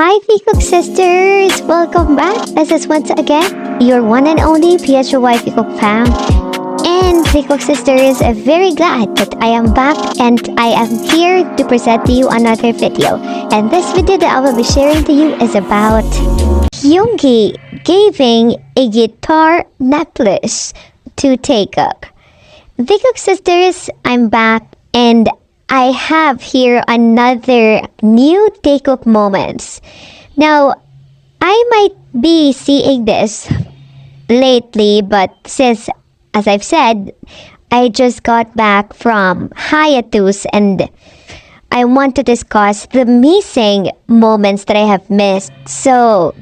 Hi Taekook sisters! Welcome back. This is once again your one and only PHY Taekook fam. And Taekook sisters, I'm very glad that I am back and I am here to present to you another video. And this video that I will be sharing to you is about Hyungi giving a guitar necklace to Taekook. Taekook sisters, I'm back and I have here another new Taekook moments. Now, I might be seeing this lately, but since, as I've said, I just got back from hiatus and I want to discuss the missing moments that I have missed. So,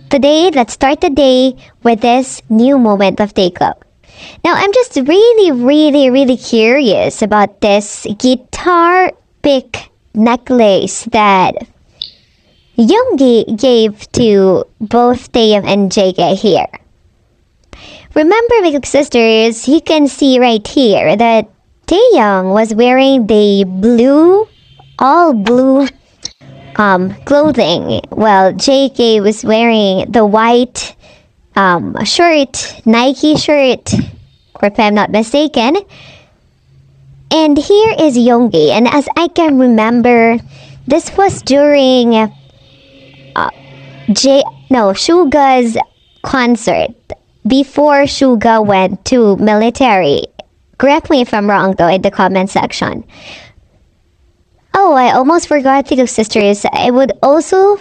today, let's start the day with this new moment of Taekook. Now, I'm just really curious about this guitar pick necklace that Hyungi gave to both Taehyung and JK here. Remember, Taekook sisters, you can see right here that Taehyung was wearing the all blue clothing, while JK was wearing the white shirt, Nike shirt, or if I'm not mistaken. And here is Hyungi, and as I can remember, this was during Suga's concert before Suga went to military. Correct me if I'm wrong though in the comment section. Oh, I almost forgot, Taekook sisters. I would also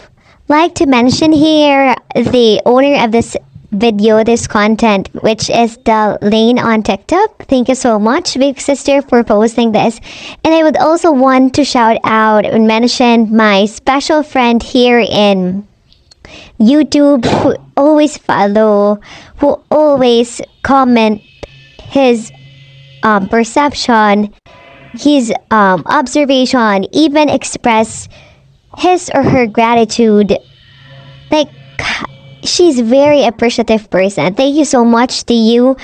like to mention here the owner of this video, this content, which is the Lane on TikTok. Thank you so much, big sister, for posting this. And I would also want to shout out and mention my special friend here in YouTube who always follow, who always comment his perception, his observation, even express his or her gratitude. Like, she's very appreciative person. Thank you so much to you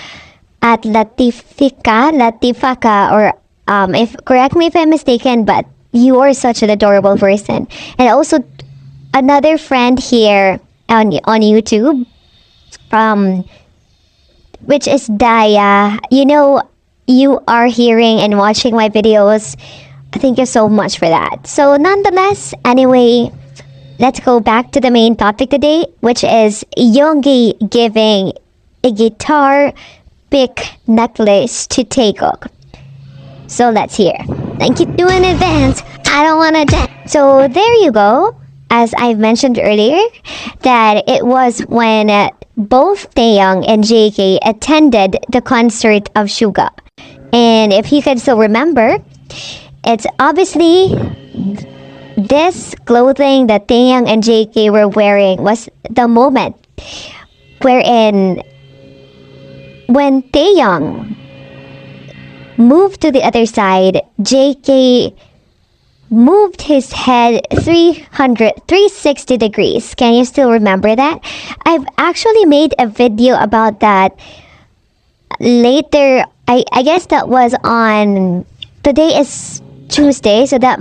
at Latifaka, or if correct me if I'm mistaken, but you are such an adorable person. And also another friend here on YouTube, which is Daya. You know, you are hearing and watching my videos. Thank you so much for that. So nonetheless, anyway, let's go back to the main topic today, which is Hyungi giving a guitar pick necklace to Taekook. So let's hear. Thank you in advance. I don't want to dance. So there you go. As I've mentioned earlier, that it was when both Taehyung and JK attended the concert of Suga. And if you can still remember, it's obviously this clothing that Taehyung and JK were wearing was the moment wherein when Taehyung moved to the other side, JK moved his head 360 degrees. Can you still remember that? I've actually made a video about that later. I guess that was on, today is Tuesday, so that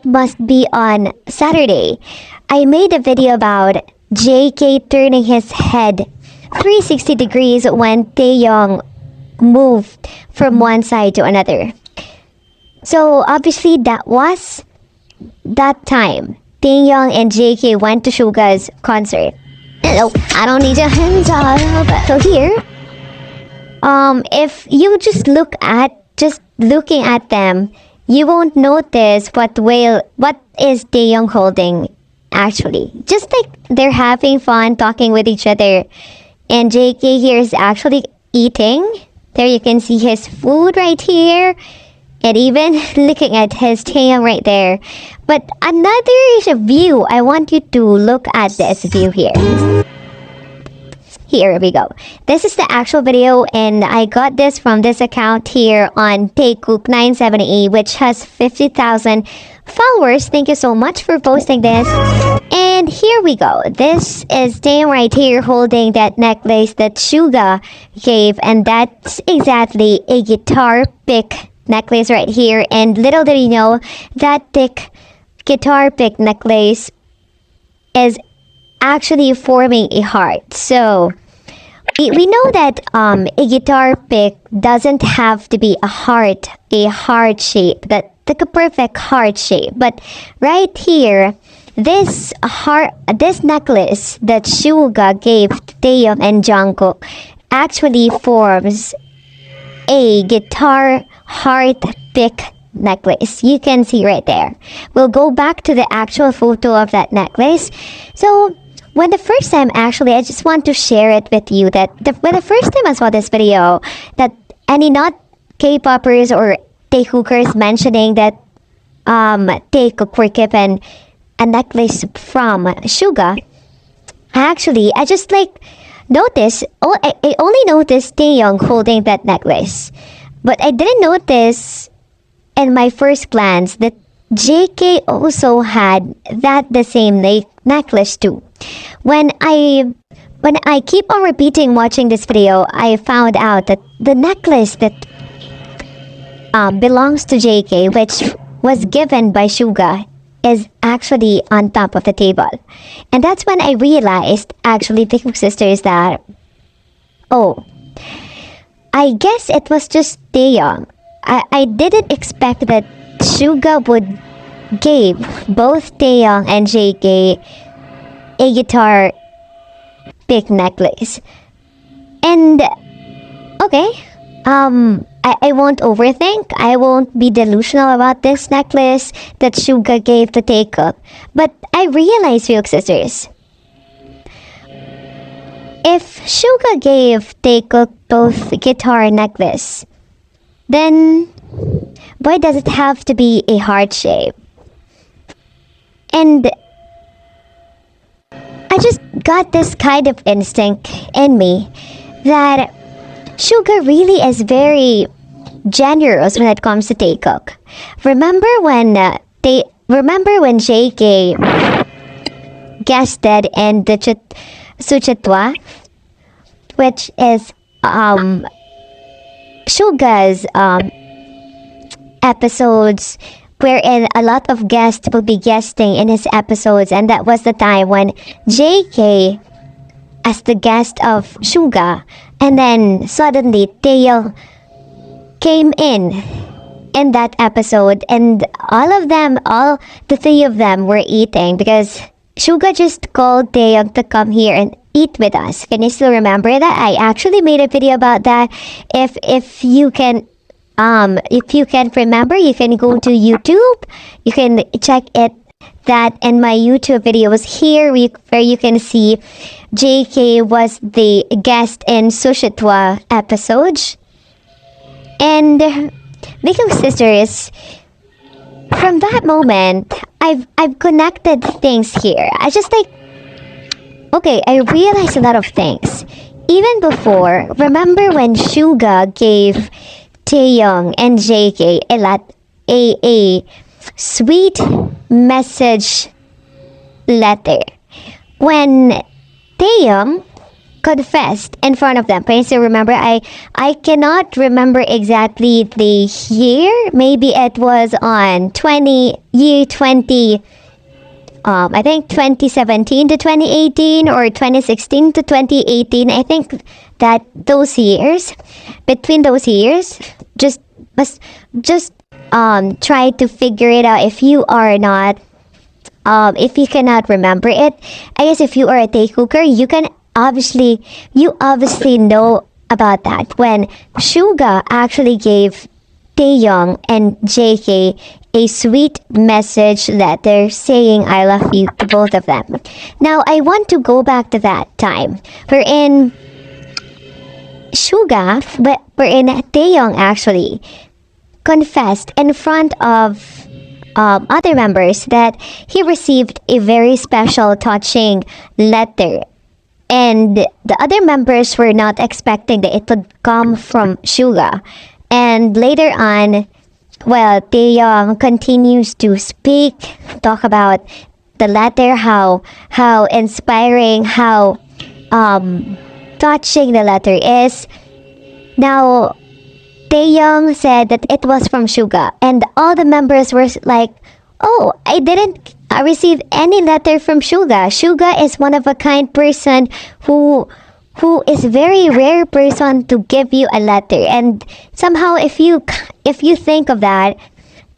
must be on Saturday. I made a video about JK turning his head 360 degrees when Taehyung moved from one side to another. So obviously that was that time Taehyung and JK went to Suga's concert. Hello, I don't need your hands up. So here, if you just looking at them, you won't notice what is Taehyung holding actually. Just like they're having fun talking with each other. And JK here is actually eating. There you can see his food right here. And even looking at his Taehyung right there. But another view, I want you to look at this view here. Here we go. This is the actual video, and I got this from this account here on Taekook 970, which has 50,000 followers. Thank you so much for posting this. And here we go. This is Taehyung right here holding that necklace that Suga gave, and that's exactly a guitar pick necklace right here. And little did you know that guitar pick necklace is actually forming a heart. So we know that a guitar pick doesn't have to be a heart shape, that like a perfect heart shape. But right here, this necklace that Suga gave to Taehyung and Jungkook actually forms a guitar heart pick necklace. You can see right there. We'll go back to the actual photo of that necklace. So when the first time, actually, I just want to share it with you that when the first time I saw this video, that any not K-poppers or Taekookers mentioning that Taekook were given a necklace from Suga, actually, I just like noticed, I only noticed Taehyung holding that necklace. But I didn't notice in my first glance that JK also had the same necklace too. When I keep on repeating watching this video, I found out that the necklace that belongs to JK, which was given by Suga, is actually on top of the table. And that's when I realized, actually, Taekook sisters, that, oh, I guess it was just Taehyung. I didn't expect that Suga would give both Taehyung and JK a guitar pick necklace. And okay, I won't overthink. I won't be delusional about this necklace that Suga gave to Taekook. But I realize, Taekook sisters, if Suga gave Taekook both guitar necklace, then why does it have to be a heart shape? And I just got this kind of instinct in me that Suga really is very generous when it comes to Taekook. Remember when JK guested in the Suchetwa, which is Suga's episodes, wherein a lot of guests will be guesting in his episodes, and that was the time when JK as the guest of Suga, and then suddenly Taehyung came in that episode, and all the three of them were eating because Suga just called Taehyung to come here and eat with us. Can you still remember that? I actually made a video about that. If you can remember, you can go to YouTube. You can check it that in my YouTube videos here, where you can see JK was the guest in Sushitwa episodes. And Taekook sisters, from that moment, I've connected things here. I just like, okay, I realized a lot of things. Even before, remember when Suga gave Taehyung and JK a sweet message letter when Taehyung confessed in front of them. Can you still remember? I cannot remember exactly the year. Maybe it was on 20 I think 2017 to 2018 or 2016 to 2018. I think that those years, between those years, just try to figure it out if you are not, if you cannot remember it. I guess if you are a Taekooker, you obviously know about that when Suga actually gave Taehyung and JK a sweet message letter saying I love you to both of them. Now I want to go back to that time wherein Taehyung actually confessed in front of other members that he received a very special, touching letter. And the other members were not expecting that it would come from Suga. And later on, well, Taehyung continues to talk about the letter, how inspiring, how touching the letter is. Now, Taehyung said that it was from Suga, and all the members were like, "Oh, I didn't receive any letter from Suga. Suga is one of a kind person who is very rare person to give you a letter. And somehow, if you think of that,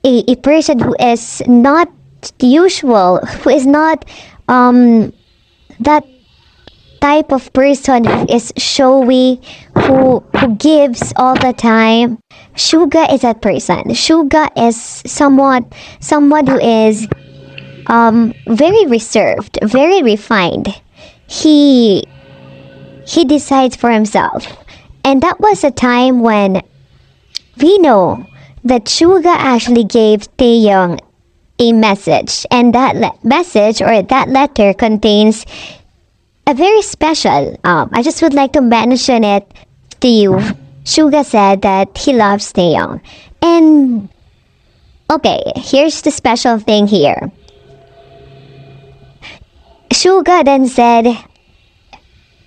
a person who is not usual, who is not that type of person who is showy, who gives all the time. Suga is that person. Suga is someone who is very reserved, very refined. He decides for himself. And that was a time when we know that Suga actually gave Taehyung a message. And that message or that letter contains a very special, I just would like to mention it to you. Suga said that he loves Taehyung. And okay, here's the special thing here. Suga then said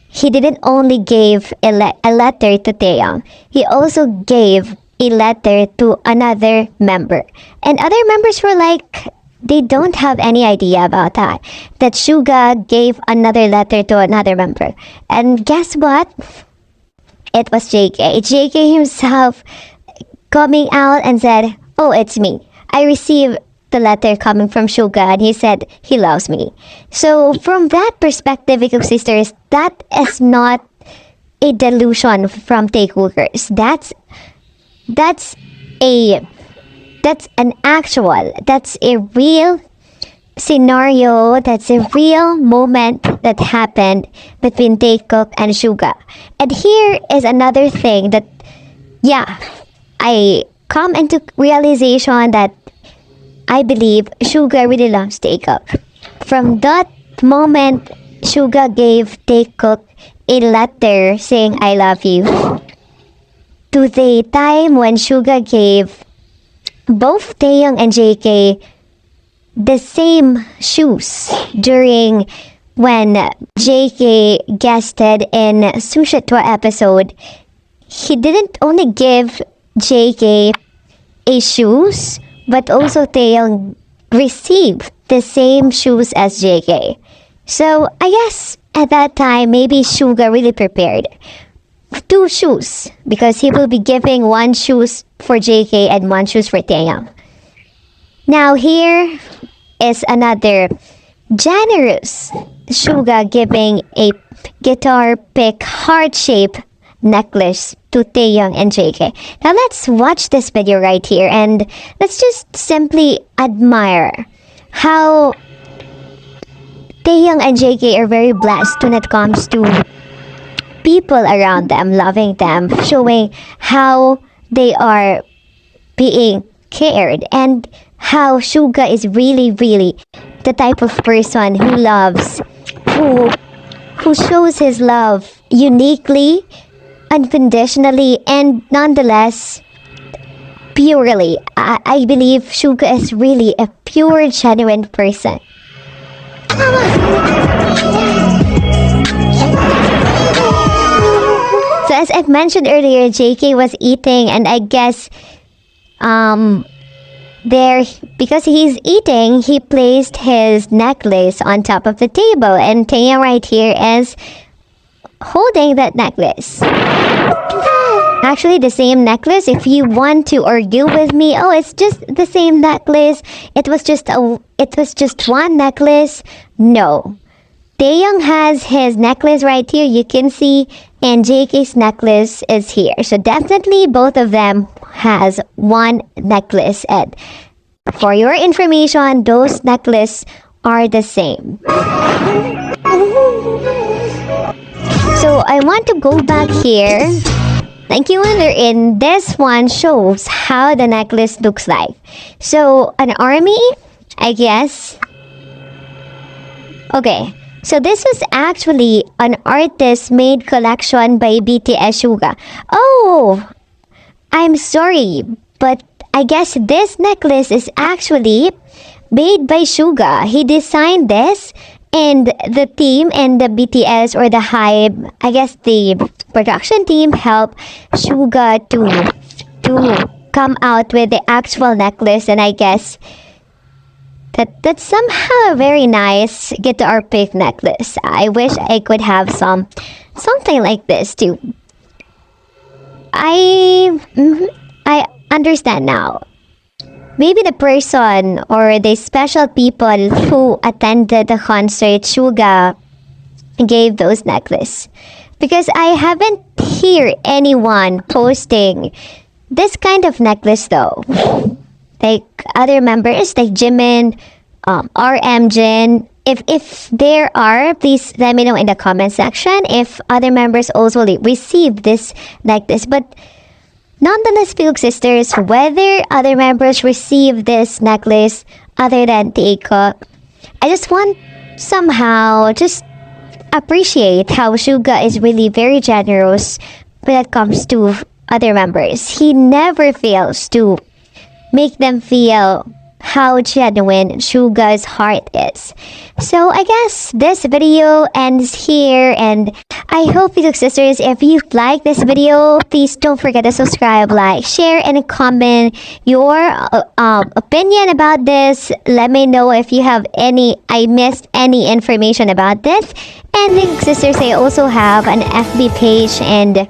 he didn't only give a letter to Taehyung, he also gave a letter to another member. And other members were like, they don't have any idea about that. That Suga gave another letter to another member. And guess what? It was JK. JK himself coming out and said, oh, it's me. I received the letter coming from Suga and he said he loves me. So from that perspective, Ikaw sisters, that is not a delusion from Taekookers. That's a real scenario, that's a real moment that happened between Taekook and Suga. And here is another thing that, yeah, I come into realization that I believe Suga really loves Taekook. From that moment, Suga gave Taekook a letter saying, I love you. To the time when Suga gave both Taehyung and JK the same shoes during when JK guested in Sushi Tour episode. He didn't only give JK a shoes, but also Taehyung received the same shoes as JK. So I guess at that time, maybe Suga really prepared 2 shoes because he will be giving 1 shoes for JK and 1 shoes for Taehyung. Now here is another generous Suga giving a guitar pick heart-shaped necklace to Taehyung and JK. Now let's watch this video right here and let's just simply admire how Taehyung and JK are very blessed when it comes to people around them, loving them, showing how they are being cared, and how Suga is really, really the type of person who loves, who shows his love uniquely, unconditionally, and nonetheless purely. I believe Suga is really a pure, genuine person. So as I've mentioned earlier, JK was eating, and I guess there, because he's eating, he placed his necklace on top of the table, and Taehyung right here is holding that necklace. Actually, the same necklace. If you want to argue with me, oh, it's just the same necklace. It was just one necklace. No. Taehyung has his necklace right here, you can see, and JK's necklace is here. So definitely both of them has one necklace, and for your information, those necklaces are the same. So I want to go back here. Thank you, in this one shows how the necklace looks like. So an army, I guess. Okay. So this was actually an artist-made collection by BTS Suga. Oh, I'm sorry, but I guess this necklace is actually made by Suga. He designed this, and the team and the BTS or the hype, I guess the production team helped Suga to come out with the actual necklace, and I guess That's somehow a very nice guitar pick necklace. I wish I could have something like this too. I understand now. Maybe the person or the special people who attended the concert Suga gave those necklace, because I haven't hear anyone posting this kind of necklace though. Like other members like Jimin, RM Jin. If there are, please let me know in the comment section if other members also receive this necklace. But nonetheless, Taekook sisters, whether other members receive this necklace other than Taekook, I just want somehow just appreciate how Suga is really very generous when it comes to other members. He never fails to make them feel how genuine Suga's heart is. So I guess this video ends here, and I hope you sisters, if you like this video, please don't forget to subscribe, like, share, and comment your opinion about this. Let me know if you have I missed any information about this. And then sisters, I also have an FB page and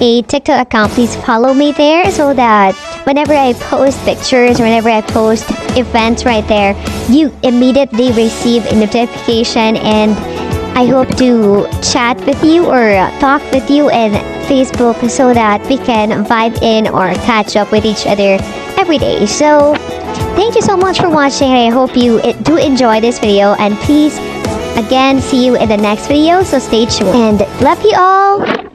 a TikTok account. Please follow me there so that whenever I post pictures, whenever I post events right there, you immediately receive a notification. And I hope to chat with you or talk with you in Facebook so that we can vibe in or catch up with each other every day. So thank you so much for watching. I hope you do enjoy this video, and please again see you in the next video. So stay tuned and love you all.